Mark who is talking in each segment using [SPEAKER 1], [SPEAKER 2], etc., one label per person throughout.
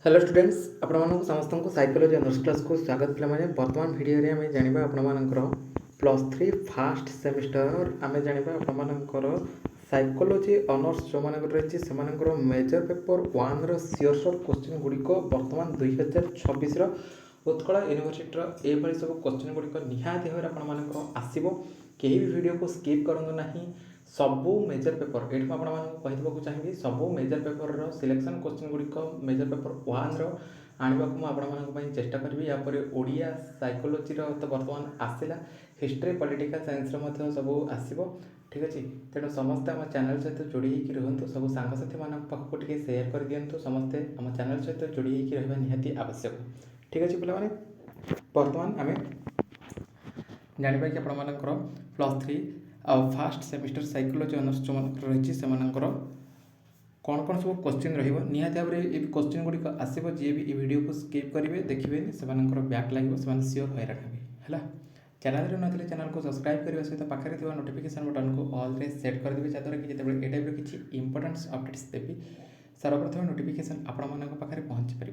[SPEAKER 1] Hello students आपण समस्त को साइकोलॉजी ऑनर्स क्लास को स्वागत पे बर्तमान भिडियो रे आमे जानिबा आपण +3 फास्ट सेमिस्टर आमे जानिबा आपण साइकोलॉजी ऑनर्स जो मानक रही से मेजर पेपर 1 रो सियोर शॉर्ट क्वेश्चन गुड़िक बर्तमान 2026 उत्कल यूनिवर्सिटी ये सब क्वेश्चन गुड़िक निहाती भाव आपर आसो कहीं भी वीडियो को स्किप करूँ ना सबू मेजर पेपर ये आपको चाहिए सबू मेजर पेपर सिलेक्शन क्वेश्चन गुड़िक मेजर पेपर 1 आने को मुझे चेष्टा करी यापर ओडिया साइकोलॉजी तो बर्तमान आसला हिस्ट्री पॉलिटिकल साइंस सब आसो ठीक अच्छे तेणु समस्ते आम चैनल सहित जोड़ी रुहतु सब सांगसाथी मान पाखक टे सेयार कर दिंतु समस्ते आम चैनल सहित जोड़ी रहा निहाती आवश्यक ठीक अच्छे पे बर्तमान आम जाना कि आपर +3 फास्ट सेमिस्टर साइकोलॉजी ऑनर्स जो रही से कौन कौन सब क्वेश्चन रहाती भाव में ये क्वेश्चन गुड़िक आसो जी भी वीडियो को स्किप करेंगे देखिए से बैक लगे से सियोर हैरान है चैनल ना चैनल को सब्सक्राइब करने सहित पाखे नोटिफिकेशन बटन को ऑल रे सेट करदेवे जहाँद्वारा कि जिते ये टाइप किसी इंपोर्टेंट अपडेट्स देवी सर्वप्रथम नोटिफिकेशन आपण पाखे पहुँची पार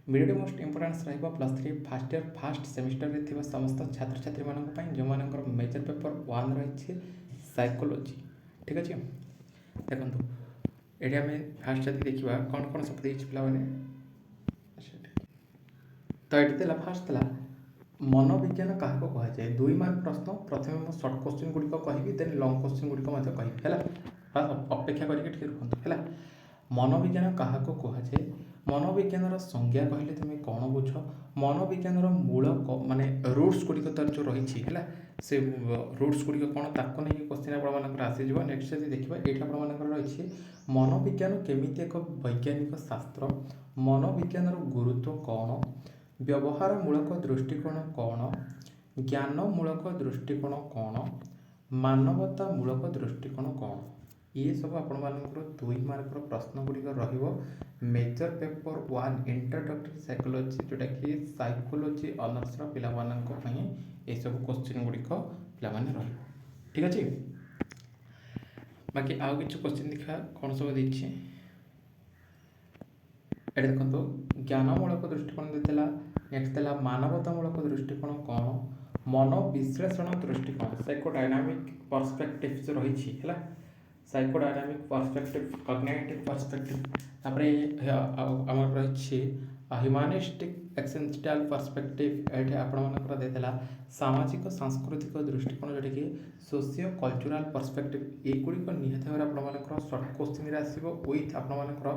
[SPEAKER 1] video most importance +3 first year first semester में समस्त छात्र छात्री मानी जो मान मेजर पेपर 1 रही साइकोलॉजी ठीक अच्छे देखो ये आम फास्ट जब देखा कौन कौन सब पे तो ये फास्ट था मनोविज्ञान क्या कहुए 2 मार्क प्रश्न प्रथम सर्ट क्वेश्चन गुड़िक कहि देन लंग क्वेश्चन गुड़िक कहि अपेक्षा करके रुकु है मनोविज्ञान क्या कहुए मनोविज्ञान संज्ञा कहले तुम कौन बुझ मनोविज्ञान मूल माने रूट्स गुड़िक तार जो रही है से रूट्स गुड़िक कौन ताको नहीं क्वेश्चन आप आसीज नेक्स्ट जब देखा ये आप रही मनोविज्ञान केमी एक वैज्ञानिक शास्त्र मनोविज्ञान गुरुत्व कौन व्यवहारमूलक दृष्टिकोण कौन ज्ञानमूलक दृष्टिकोण कौन मानवतामूलक दृष्टिकोण कौन ये सब आपर 2 मार्क प्रश्न गुड़िक मेजर पेपर 1 इंट्रोडक्टरी साइकोलॉजी जोटा कि साइकोलॉजी ऑनर्स पाई ये सब क्वेश्चन गुड़िक पे ठीक अच्छे बाकी आउ कि क्वेश्चन देखा कौन सब देखिए ये देखो ज्ञानमूलक दृष्टिकोण देता नेक्स्ट देला मानवतामूलक दृष्टिकोण कौन मनोविश्लेषण दृष्टिकोण साइकोडायनामिक पर्सपेक्टिव जो रही है साइकोडायनामिक पर्सपेक्टिव कॉग्निटिव पर्सपेक्टिव तापर आमर रही ह्यूमानिस्टिक एक्सिस्टेंशियल पर्सपेक्टिव ये आपंकर देता सामाजिक सांस्कृतिक दृष्टिकोण जोटा कि सोशियो कल्चरल पर्सपेक्टिव युड़िक निहत भाव आपर सर्ट क्वेश्चन आसो विथ आपर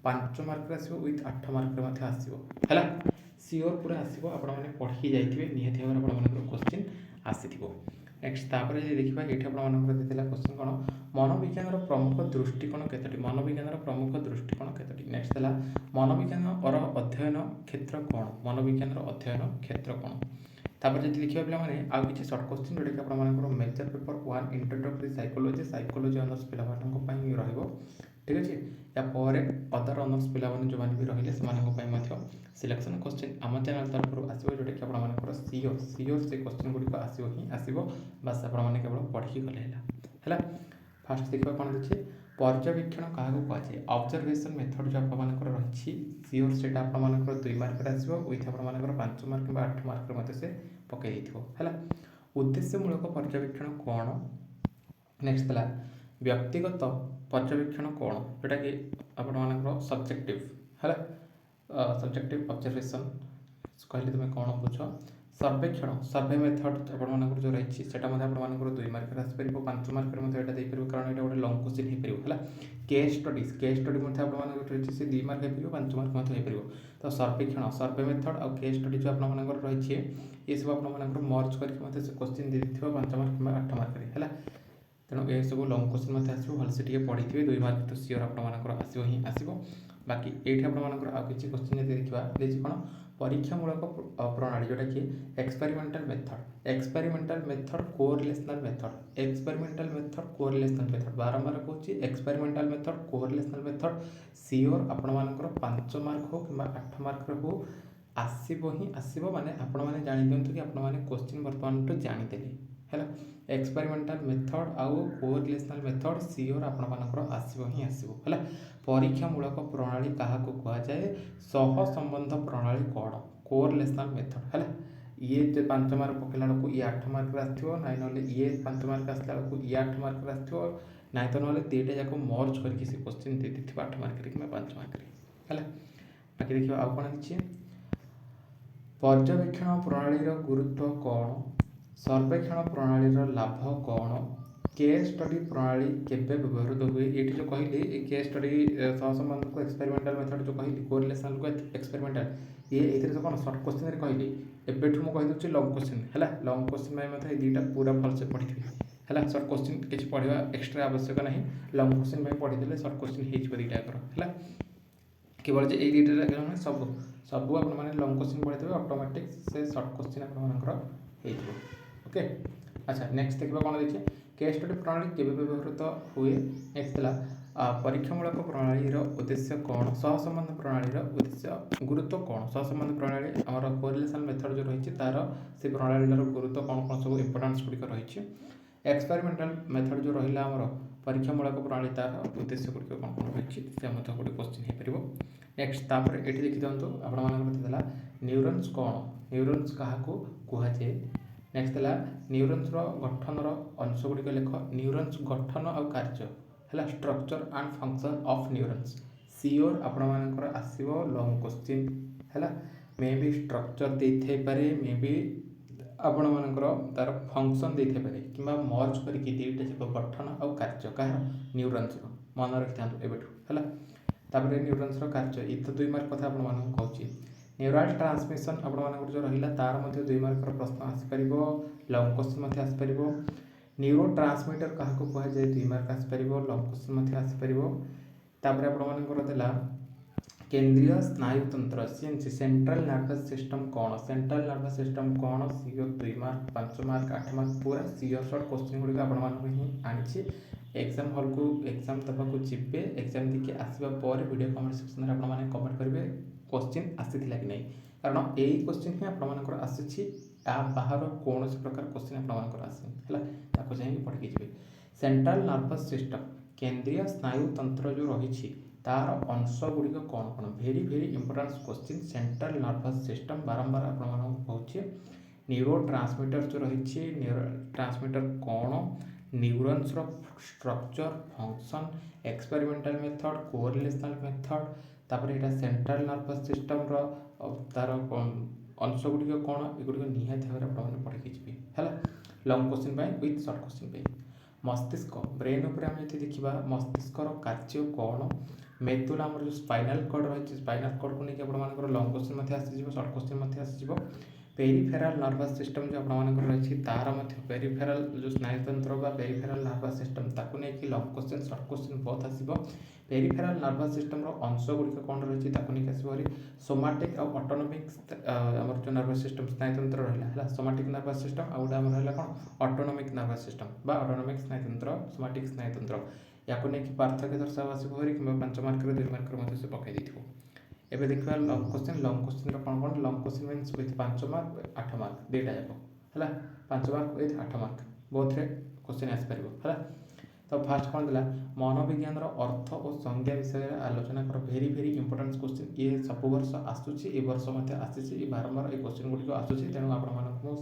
[SPEAKER 1] 5 मार्क आसो विथ 8 मार्क आसो है सियोर पूरा आसो आपने पढ़ी जाइए निहत भाव आपर क्वेश्चन आसी नेक्स्ट तापर देखा ये आपंकर क्वेश्चन कौन मनोविज्ञान प्रमुख दृष्टिकोण केतोटी मनोविज्ञान प्रमुख दृष्टिकोण केतोटी नेक्स्ट है मनोविज्ञान और अध्ययन क्षेत्र कौन मनोविज्ञान अध्ययन क्षेत्र कौन तापर जब देखा पे आउ कि सर्ट क्वेश्चन जोटा कि आप major paper 1 introductory psychology psychology honours पे रही ठीक अच्छे यापर अदर ऑनर्स पे जो मैंने भी रही से सिलेक्शन क्वेश्चन आम चैनल तरफ आसो जोटा कि आपर सियोर से क्वेश्चन गुड़िक आसो ही आसो बास आपने केवल पढ़ी गले है फास्ट देखा कौन देखिए पर्यवेक्षण क्या कहुए ऑब्जर्वेशन मेथड जो आपर रही सियोर से आपर 2 मार्क आसो विथ आपर 5 मार्क 8 मार्क से पकई है उद्देश्यमूलक पर्यवेक्षण कौन नेक्स्ट है व्यक्तिगत पर्यवेक्षण कौन जोटा कि आपर सब्जेक्टिव है सब्जेक्टिव ऑब्जर्वेशन कहले तुम कौन बुझ सर्वेक्षण सर्वे मेथड आपर जो रही है 2 मार्क आसपर 5 मार्क देपर कारण ये गोटे लंग क्वेश्चन हो पार केस स्टडी आपसे 2 मार्क हो 5 मार्क हो तो सर्वेक्षण सर्वे मेथड और केस स्टडी जो आपर रही है ये सब आप मर्ज करके क्वेश्चन दे 5 मार्क 8 मार्क है तेणु ये सब लंग क्वेश्चन आसो भलसे टे पढ़ी थे 2 मार्क तो सियोर आपर आसो ही आसो बाकी ये आपर आ किसी क्वेश्चन जब देखा देखिए कौन परीक्षामूलक प्रणाली जोटा कि एक्सपेरिमेंटल मेथड कोरिलेशनल मेथड बारंबार कहूँ एक्सपेरिमेंटल मेथड कोरिलेशनल मेथड सियोर आपर 5 मार्क हो कि 8 मार्क हो आसो ही आसो माने आपण मैंने जानी दिंतु कि आपने क्वेश्चन बर्तमान तो जानीदे है एक्सपेरिमेंटाल मेथड आउ कोरिलेशनल मेथड सियोर आपणकर आसब ही आसब है परीक्षामूलक प्रणाली क्या कहुए सह संबंध प्रणाली कौन कोरिलेशनल मेथड है ये 5 मार्क पकड़ा बेलू ये 8 मार्क आसो ना ना ये 5 मार्क आसला बेलू ये 8 मार्क आसो ना तो ना दुईटा जाक मर्ज करके क्वेश्चन दे दी 8 मार्क कि 5 मार्क है बाकी देखिए आउ कौन अच्छे पर्यवेक्षण प्रणालीर गुरुत्व कौन सर्वेक्षण प्रणालीर लाभ कौन केस स्टडी प्रणाली केबे व्यवहृत हुए ये जो कहली केस स्टडी सहसंबंध को एक्सपेरिमेंटाल मेथड जो कहली कोरिलेशनल को एक्सपेरिमेंटाल ये जो कौन सर्ट क्वेश्चन कहली एबेठू मुझे कहीदे लंग क्वेश्चन है लंग क्वेश्चन दुईटा पूरा भलसे पढ़ी है सर्ट क्वेश्चन किसी पढ़ा एक्सट्रा आवश्यक ना लंग क्वेश्चन पढ़ीदे सर्ट क्वेश्चन हो दुईटाकर है केवल ये दुईटा सब सब आपने लंग क्वेश्चन पढ़ी ऑटोमेटिक से सर्ट क्वेश्चन आपंकर ओके अच्छा नेक्स्ट देखा कौन देखिए केस स्टडी प्रणाली केबे व्यवहृत हुए नेक्स्ट परीक्षामूलक प्रणालीर उद्देश्य कौन सहसंबंध प्रणालीर उद्देश्य गुरुत्व कौन सहसंबंध प्रणाली आमर कोरिलेशन मेथड जो रही तार से प्रणालीर गुरुत्व कौन कौन सब इंपोर्टान्स गुड़िक रही एक्सपेरिमेंटाल मेथड जो रहा आमर परीक्षामूलक प्रणाली तार उद्देश्य गुड़िक कौन कौन रही से गोटे क्वेश्चन हो पार नेक्स्ट तापर ये देखी दिखाँ आपला न्यूरन्स कौन न्यूरन्स क्या कहुए नेक्स्ट है न्यूरन्स गठन अंश गुड़िक लेख न्यूरन्स गठन और कार्य है structure and function of neurons सियोर आपंकर आसो लंग क्वेश्चन है मे बी स्ट्रक्चर दे पारे मे बी आपण मानकर तार फंक्शन दे पारे कि मर्ज करके दुईटा जाक गठन और कार्य क्या न्यूरन्स मन रखी था एबेठू है न्यूरन्स कार्य ये तो 2 मार्क कथा आपको कहूँ न्यूराल ट्रांसमिशन आप जो रहा तार 2 मार्क प्रश्न आसपर लंग क्वेश्चन आसपर न्यूरो ट्रांसमिटर क्या कहुए 2 मार्क आसपर लंग क्वेश्चन आसपर आपला केंद्रीय स्नायुतंत्र सीएनसी सेंट्रल नर्वस सिस्टम कौन सेंट्रल नर्वस सिस्टम कौन सीओ 2 मार्क 5 मार्क 8 मार्क पूरा सीओ शॉर्ट क्वेश्चन गुड़िक आनी एग्जाम हॉल को एग्जाम देवाक जी एग्जाम देखिए आसवा पर वीडियो कमेंट सेक्शन में आपने कमेंट करेंगे क्वेश्चन आसीला कि नहीं कारण यही क्वेश्चन ही आपंकर आसी बाहर कौन प्रकार क्वेश्चन आपंकर आसला जाकि पढ़ी जी सेंट्रल नर्वस सिस्टम केंद्रीय स्नायुतंत्र जो रही तार अंश गुड़िक कौन कौन very very importance question central nervous system बारंबार आपको न्यूरो ट्रांसमिटर जो रही न्यूरो ट्रांसमिटर कौन neurons structure function experimental method correlational method तापर यहाँ सेंट्रल नर्वस सिस्टम तार अंश गुड़िक कौन एगुड़िक निहाती भाव में पढ़ी जी है long question with short question मस्तिष्क ब्रेन उपर आम देखा मस्तिष्कर कार्य कौन मेदुला आम जो स्पाइनाल कॉर्ड रही स्पाइनाल कॉर्ड को लेकिन आपंकर लंग क्वेश्चन आसीज सर्ट क्वेश्चन आसीज पेरिफेराल नर्वस सिस्टम जो आपंकर रही तार पेरिफेराल जो स्नायुतंत्र पेरिफेराल नर्वस सिस्टम ताकू नहीं लंग क्वेश्चन सर्ट क्वेश्चन बहुत आसो पेरिफेराल नर्वस सिस्टम अंश गुड़िक कौन रही नहीं आसपरी सोमाटिक और ऑटोनोमिक आमर जो नर्वस सिस्टम स्नायुतंत्र रहा है सोमाटिक नर्वस सिस्टम आउ गोटे रहा कौन ऑटोनोमिक नर्वस सिस्टम ऑटोनोमिक स्नायुतंत्र सोमाटिक स्नायुतंत्र या पार्थक्य दर्शाव आसपरी कि 5 मार्क 2 मार्क से पकई देथिबो एबे देखा लंग क्वेश्चन कौन कौन long question means with 5 mark 8 mark दुईटा जाक है 5 मार्क विथ 8 मार्क बोथ रे क्वेश्चन आसपर है तो फास्ट कौन दिला मनोविज्ञान अर्थ और संज्ञा विषय में आलोचना कर भेरी भेरी इंपोर्टान्स क्वेश्चन ये सब वर्ष आसूसी ए वर्ष आसी बारंबार ये क्वेश्चन गुड़िक आसूसी तेणु आपको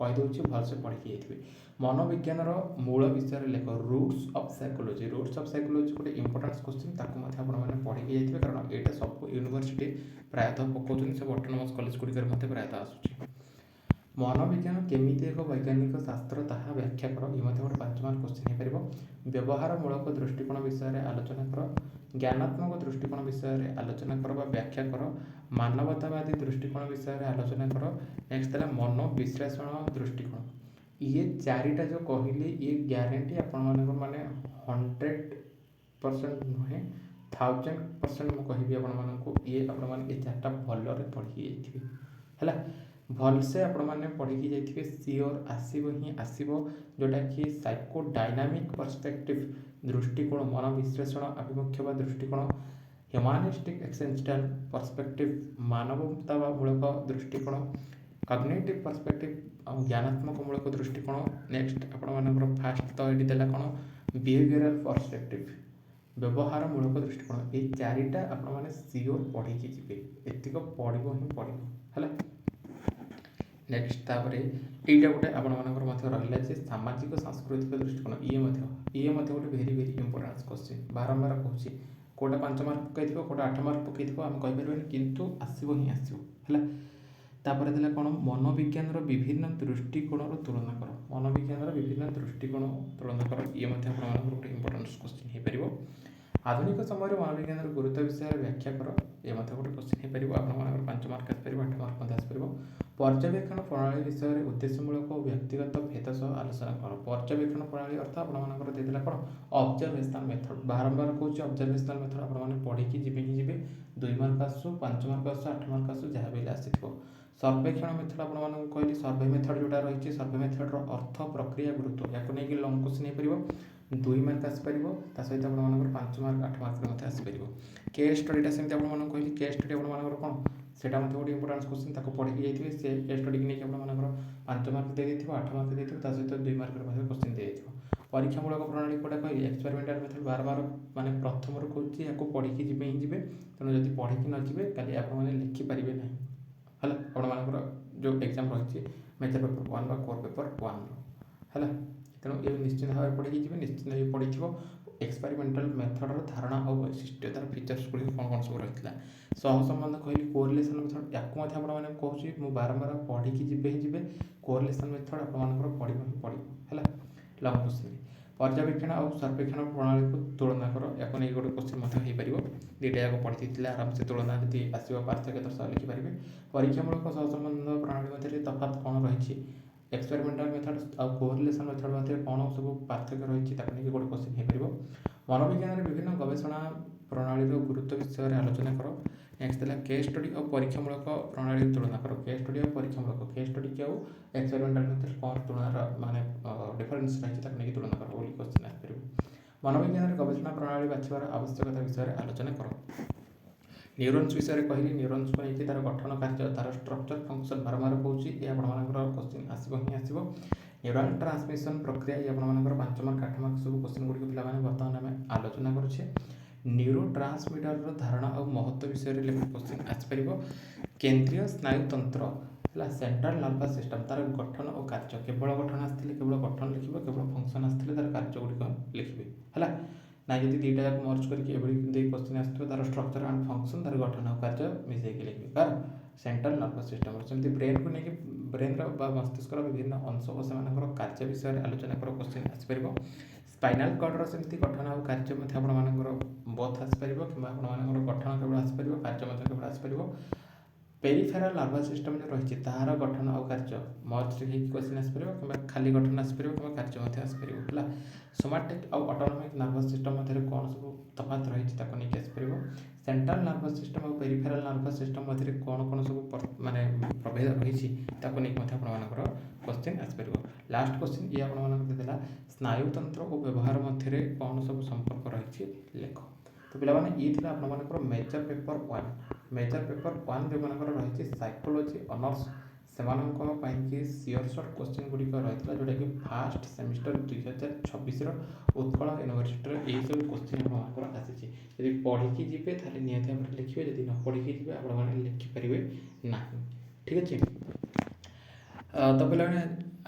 [SPEAKER 1] कहीदे भलसे पढ़ी जाइए मनोविज्ञान मूल विषय लेख रूट्स ऑफ साइकोलॉजी गोटे इंपोर्टान्स क्वेश्चन ताकू आपने पढ़ी जाइए कारण यहाँ सब यूनिवर्सिटी प्रायतः पकाउन सब ऑटोनोमस कॉलेज गुड़िक प्रायतः आसूसी मनोविज्ञान केमिति एक वैज्ञानिक शास्त्र ताहा व्याख्या कर ये गोटे 5 मार्क क्वेश्चन हो व्यवहारमूलक दृष्टिकोण विषय में आलोचना कर ज्ञानात्मक दृष्टिकोण विषय में आलोचना कर व्याख्या कर मानवतावादी दृष्टिकोण विषय में आलोचना कर नेक्स्ट है मनोविश्लेषण दृष्टिकोण ये 4टा जो कहली ये ग्यारंटी आपण माने 100% नुहे 1000% मुझे आपको ये आपने 4टा भलरे पढ़ी जाइए है भलसे आपने पढ़ी जाइए सियोर आसो ही आसो जोटा कि साइको डायनामिक पर्सपेक्टिव दृष्टिकोण मन विश्लेषण आभिमुख्य व दृष्टिकोण ह्यूमानिस्टिक एक्सटेंशनल पर्सपेक्टिव मानवतामूलक दृष्टिकोण कॉग्निटिव पर्सपेक्टिव ଜ୍ଞानात्मकमूलक दृष्टिकोण। नेक्स्ट आपणମାନଙ୍କର फास्ट तो ये देला कौन बिहेवियरल पर्सपेक्टिव व्यवहारमूलक दृष्टिकोण। ये चारिटा आपने सियोर पढ़ी जी एतिक पढ़ ही पढ़ है। नेक्स्ट तापर यहीटा गोटे आपंकर रहा जे सामाजिक सांस्कृतिक दृष्टिकोण ये गोटे भेरी भेरी इंपोर्टान्स क्वेश्चन बारंबार कहूँ कौटा 5 मार्क पकई कौटा 8 मार्क पकई आम कहीपर कितु आसो ही आसो है। तापर देला कौन मनोविज्ञान विभिन्न दृष्टिकोण तुलना कर मनोविज्ञान विभिन्न दृष्टिकोण तुलना कर ये गोटे इंपोर्टान्स क्वेश्चन हो पार। आधुनिक समय मनोविज्ञान गुरुत्व विषय व्याख्या कर ये गोटे क्वेश्चन हो पार आप 5 मार्क आसपार 8 मार्क आसपार। पर्यवेक्षण प्रणाली विषय में उद्देश्यमूलक और व्यक्तिगत भेद सह आलोचना कर। पर्यवेक्षण प्रणाली अर्थ आपंकर देदेला कौन ऑब्जर्वेशनल मेथड बारंबार कहूँ ऑब्जर्वेशनल मेथड आपने पढ़ी जी ही जी 2 मार्क आसू 5 मार्क आसू 8 मार्क आसू जहाँ भी आसो। सर्वेक्षण मेथड आपको कहली सर्वे मेथड जोटा रही सर्वे मेथड अर्थ प्रक्रिया गुरुत्व या नहीं लंग क्वेश्चन हो 2 मार्क आसपार सहित आप 5 मार्क 8 मार्क आसपार। केस स्टडीटा सेमती आपको कहली केस स्टडी आपंकर कौन से गोटे इंपोर्टान्स क्वेश्चन ताको पढ़ी जाइए से केस स्टडी नहीं आप 5 मार्क दे 8 मार्क दे सहित 2 मार्क क्वेश्चन दे परीक्षामूलक प्रणाली कौटा कहली एक्सपेरिमेंटाल मेथड बार बार माने प्रथम कहूँ या पढ़ी जी ही जी तेणु जब पढ़ी न जी कल आपने लिखिपारे ना है आपंकर जो एग्जाम रही मेजर पेपर 1 कोर पेपर 1 है। तेणु ये निश्चित भाव पढ़ी जी निश्चित पढ़ी एक्सपेरिमेंटाल मेथड धारणा और वैशिष्ट्य तार फीचर्स गुड़ कौन कौन सब रही है। सहसंबंध कहली कोरिलेसन मेथड या कहूँ मुझे बारंबार पढ़ी जी ही कोरिलेसन मेथड आप पढ़ है लंग क्वेश्चन। पर्यवेक्षण और सर्वेक्षण प्रणाली को तुलना कर या नहीं गोटे क्वेश्चन हो पार दुईटा जाक पढ़ी आराम से तुलना जी आसो पार्थक्य दर्शाव लिखिपारे। परीक्षामूलक सहसंबंध प्रणाली मध्य तफात कौन रही एक्सपेरिमेंटाल मेथड और कोरिलेसन मेथड मध्य कौन सब पार्थक्य रही नहीं गोटे क्वेश्चन हो पार। मनोविज्ञान विभिन्न गवेषणा प्रणाली गुरुत्व विषय आलोचना कर। नेक्स्ट है केस स्टडी और परीक्षामूलक प्रणाली तुलना कर। केस स्टडी और परीक्षामूलक केस स्टडी के एक्सपेरिमेंटाल मेथड कौन तुलना माने डिफरेन्स रही नहीं तुलना कर बोली क्वेश्चन आसपार। मनोविज्ञान गवेषणा प्रणाली बाछिबार आवश्यकता विषय आलोचना कर। न्यूरॉन्स विषय कहली न्यूरॉन्स को लेकिन तार गठन कार्य तार स्ट्रक्चर फंक्शन बारंबार कहूँ ये आपर क्वेश्चन आसो ही आसो। न्यूरल ट्रांसमिशन प्रक्रिया ये आपर 5 मार्क 8 मार्क सब क्वेश्चन गुड़ी पे बर्तमान आम आलोचना करुचे। न्यूरो ट्रांसमीटर धारणा और महत्व विषय क्वेश्चन आसपार। केंद्रीय स्नायुतंत्र है सेंट्रल नर्वस सिस्टम तार गठन और कार्य केवल गठन आसते केवल गठन लिखे केवल फंक्शन आसते तार कार्य गुड़िक लिखे है ना जब दुईटा जाक मर्ज करके क्वेश्चन आसो तार स्ट्रक्चर एंड फंक्शन तार गठन और कार्य मिसेक लिखे कार सेंट्रल नर्वस सिस्टम सेमती ब्रेन को लेकिन ब्रेन मस्तिष्क विभिन्न अंश और से कार्य विषय आलोचना कर क्वेश्चन आसपार। स्पाइनाल कॉर्डर सेमती गठन और कार्य आपर बोथ आसपार कि आपर गठन केवल आसपार कार्य केवल आसपार। पेरिफेराल नर्वस सिस्टम जो रही तार गठन और कार्य मर्ज क्वेश्चन आसपार कि खाली गठन आसपार कि कार्य आसपार है। सोमाटिक और ऑटोनोमिक नर्वस सिस्टम मध्य कौन सब तफात रही नहीं आसपार। सेंट्रल नर्वस सिस्टम और पेरिफेराल नर्वस सिस्टम मध्य कौन कौन सब माने प्रभेद रही आपर क्वेश्चन आसपार। लास्ट क्वेश्चन ये आपला स्नायुतंत्र और व्यवहार मध्य कौन सब संपर्क रही लेख। तो पे ये थी आपर मेजर पेपर 1 मेजर पेपर 1 जो मानकर रही साइकोलोजी ऑनर्स से सियोर सर्ट क्वेश्चन गुड़िक रही जोटा कि फास्ट सेमिस्टर 2026 उत्कल यूनिवर्सिटी यही सब क्वेश्चन आपर आसी पढ़ी जी निहत लिखे जब न पढ़ी जी आप लिखिपारे ना ठीक अच्छे। तो पे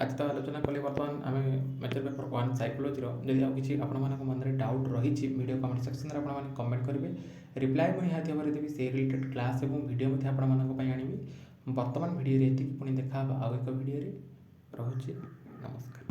[SPEAKER 1] आज तो आलोचना कले बर्तमान आम मेजर पेपर 1 साइकोलोजी जदि आउ कि मन में डाउट रही वीडियो कमेंट सेक्शन में आप कमेंट करेंगे रिप्लाई मुझे निहाती भाव देवी से रिलेटेड क्लास और वीडियो आनी बर्तमान वीडियो पुणी देखा आउ एक वीडियो रोचे नमस्कार।